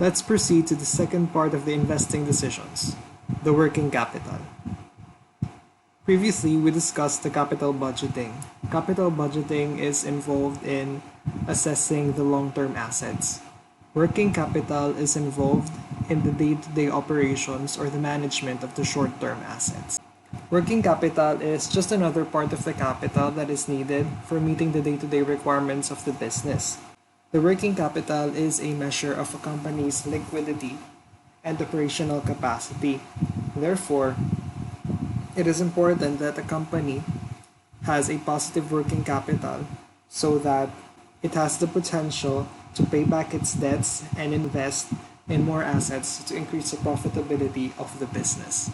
Let's proceed to the second part of the investing decisions, the working capital. Previously, we discussed the capital budgeting. Capital budgeting is involved in assessing the long-term assets. Working capital is involved in the day-to-day operations or the management of the short-term assets. Working capital is just another part of the capital that is needed for meeting the day-to-day requirements of the business. The working capital is a measure of a company's liquidity and operational capacity. Therefore, it is important that a company has a positive working capital so that it has the potential to pay back its debts and invest in more assets to increase the profitability of the business.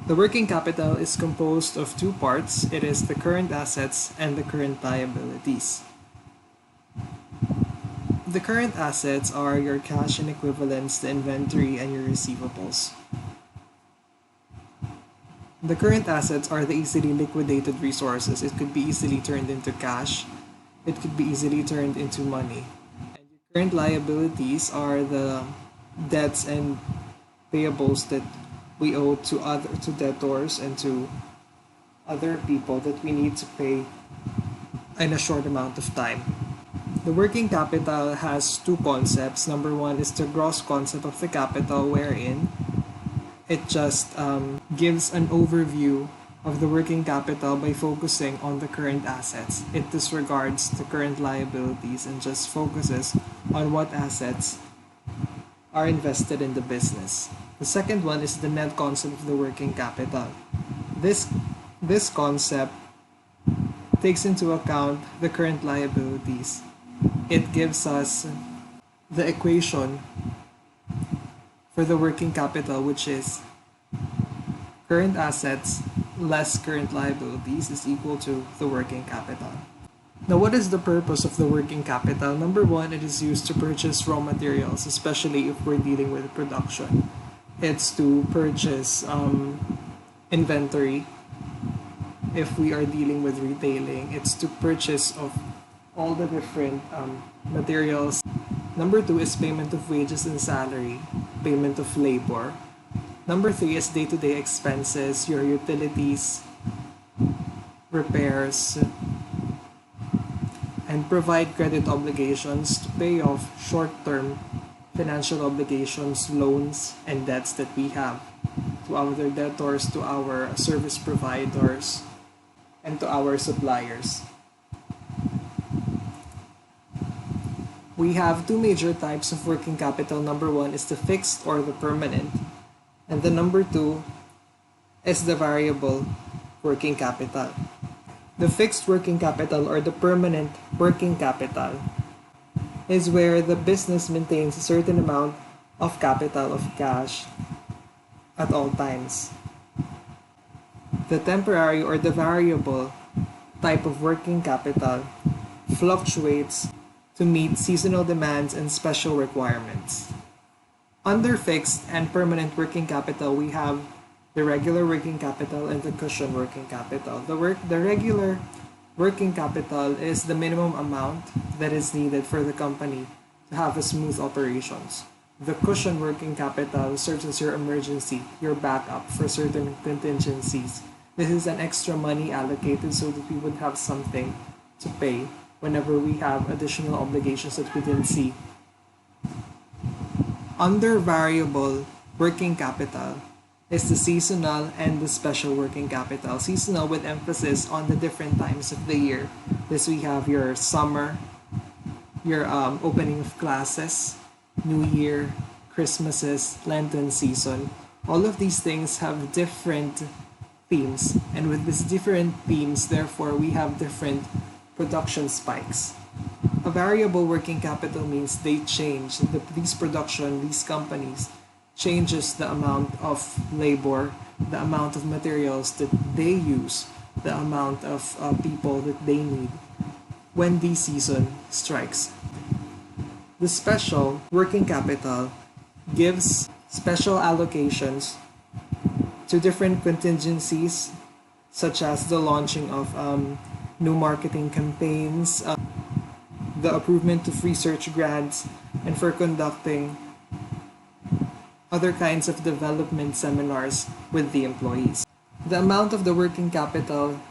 The working capital is composed of two parts. It is the current assets and the current liabilities. The current assets are your cash and equivalents, the inventory, and your receivables. The current assets are the easily liquidated resources. It could be easily turned into cash. It could be easily turned into money. And your current liabilities are the debts and payables that we owe to debtors and to other people that we need to pay in a short amount of time. The working capital has two concepts. Number one is the gross concept of the capital, wherein it just gives an overview of the working capital by focusing on the current assets. It disregards the current liabilities and just focuses on what assets are invested in the business. The second one is the net concept of the working capital. This concept takes into account the current liabilities. It gives us the equation for the working capital, which is current assets less current liabilities is equal to the working capital. Now, what is the purpose of the working capital? Number one, it is used to purchase raw materials, especially if we're dealing with production. It's to purchase inventory. If we are dealing with retailing, it's to purchase of all the different materials. Number two is payment of wages and salary, payment of labor. Number three is day-to-day expenses, your utilities, repairs, and provide credit obligations to pay off short-term financial obligations, loans, and debts that we have to our debtors, to our service providers, and to our suppliers. We have two major types of working capital. Number one is the fixed or the permanent, and the number two is the variable working capital. The fixed working capital or the permanent working capital is where the business maintains a certain amount of capital, of cash, at all times. The temporary or the variable type of working capital fluctuates to meet seasonal demands and special requirements. Under fixed and permanent working capital, we have the regular working capital and the cushion working capital. The regular working capital is the minimum amount that is needed for the company to have a smooth operations. The cushion working capital serves as your emergency, your backup for certain contingencies. This is an extra money allocated so that we would have something to pay whenever we have additional obligations that we didn't see. Under variable working capital is the seasonal and the special working capital. Seasonal with emphasis on the different times of the year. This we have your summer, your opening of classes, New Year, Christmases, Lenten season. All of these things have different themes, and with these different themes, therefore, we have different production spikes. A variable working capital means they change. These companies changes the amount of labor, the amount of materials that they use, the amount of people that they need when the season strikes. The special working capital gives special allocations to different contingencies, such as the launching of new marketing campaigns, the approval of research grants, and for conducting other kinds of development seminars with the employees. The amount of the working capital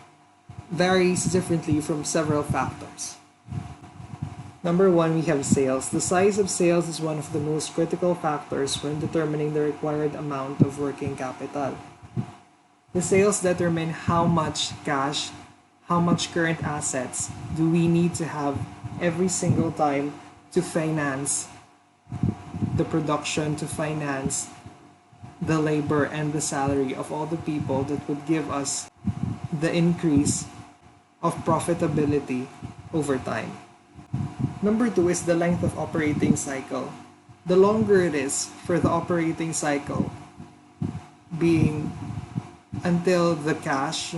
varies differently from several factors. Number one, we have sales. The size of sales is one of the most critical factors when determining the required amount of working capital. The sales determine how much cash, how much current assets do we need to have every single time to finance the production, to finance the labor and the salary of all the people that would give us the increase of profitability over time. Number two is the length of operating cycle. The longer it is for the operating cycle, being until the cash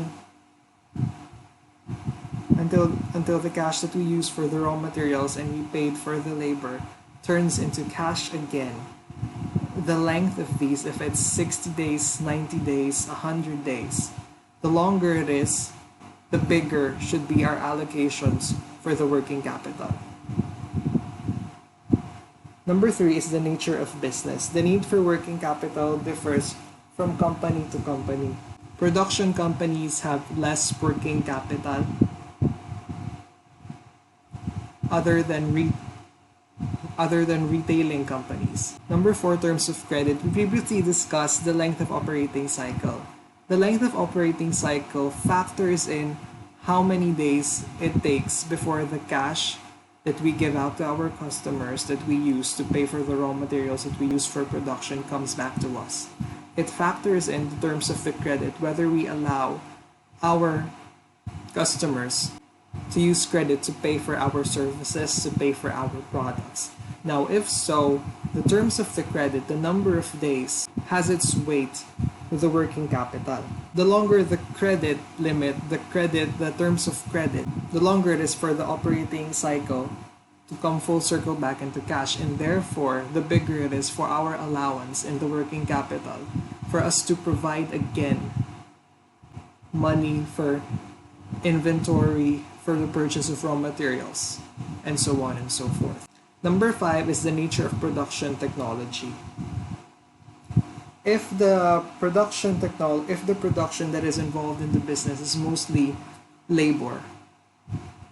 that we use for the raw materials and we paid for the labor turns into cash again. The length of these, if it's 60 days, 90 days, 100 days, the longer it is, the bigger should be our allocations for the working capital. Number three is the nature of business. The need for working capital differs from company to company. Production companies have less working capital other than retailing companies. Number four, terms of credit. We previously discussed the length of operating cycle. The length of operating cycle factors in how many days it takes before the cash that we give out to our customers that we use to pay for the raw materials that we use for production comes back to us. It factors in the terms of the credit, whether we allow our customers to use credit to pay for our services, to pay for our products. Now, if so, the terms of the credit, the number of days, has its weight with the working capital. The longer the credit limit, the terms of credit, the longer it is for the operating cycle to come full circle back into cash, and therefore the bigger it is for our allowance in the working capital for us to provide again money for inventory, for the purchase of raw materials, and so on and so forth. Number five is the nature of production technology. If the production that is involved in the business is mostly labor,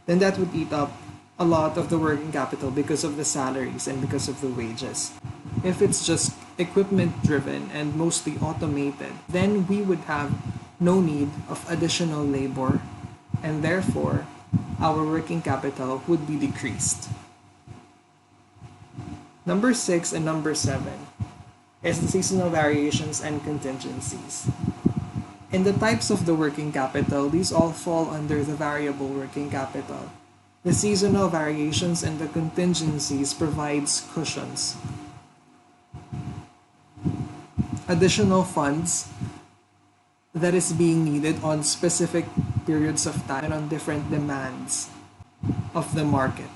then that would eat up a lot of the working capital because of the salaries and because of the wages. If it's just equipment driven and mostly automated, then we would have no need of additional labor, and therefore our working capital would be decreased. Number six and number seven is the seasonal variations and contingencies. In the types of the working capital, these all fall under the variable working capital. The seasonal variations and the contingencies provides cushions, additional funds that is being needed on specific periods of time and on different demands of the market.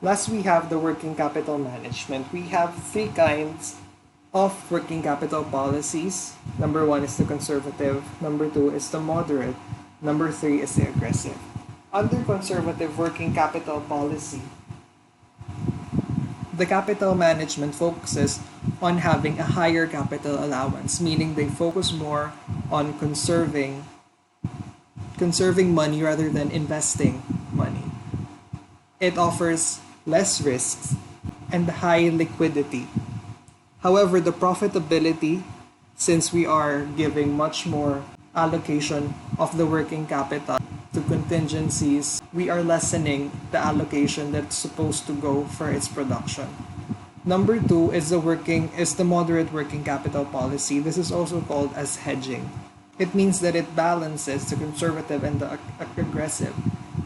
Last, we have the working capital management. We have three kinds of working capital policies. Number one is the conservative, number two is the moderate, number three is the aggressive. Under conservative working capital policy, the capital management focuses on having a higher capital allowance, meaning they focus more on conserving money rather than investing money. It offers less risks and high liquidity. However, the profitability, since we are giving much more allocation of the working capital to contingencies, we are lessening the allocation that's supposed to go for its production. Number two is the moderate working capital policy. This is also called as hedging. It means that it balances the conservative and the aggressive.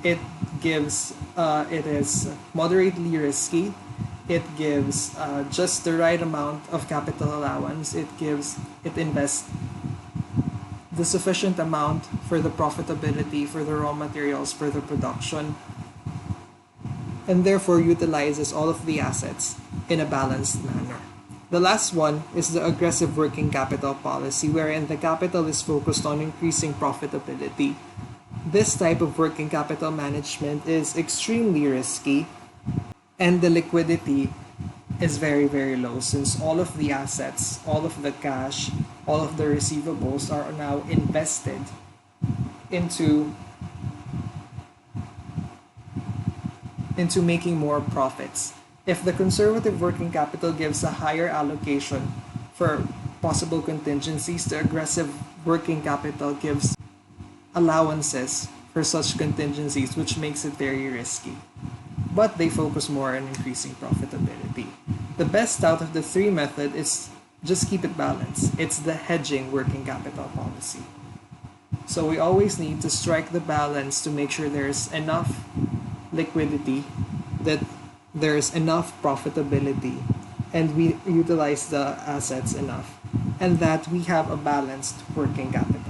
It is moderately risky. It gives just the right amount of capital allowance. It invests the sufficient amount for the profitability, for the raw materials, for the production, and therefore utilizes all of the assets in a balanced manner. The last one is the aggressive working capital policy, wherein the capital is focused on increasing profitability. This type of working capital management is extremely risky, and the liquidity is very, very low since all of the assets, all of the cash, all of the receivables are now invested into making more profits. If the conservative working capital gives a higher allocation for possible contingencies, the aggressive working capital gives allowances for such contingencies, which makes it very risky. But they focus more on increasing profitability. The best out of the three method is just keep it balanced. It's the hedging working capital policy. So we always need to strike the balance to make sure there's enough liquidity, that there's enough profitability, and we utilize the assets enough, and that we have a balanced working capital.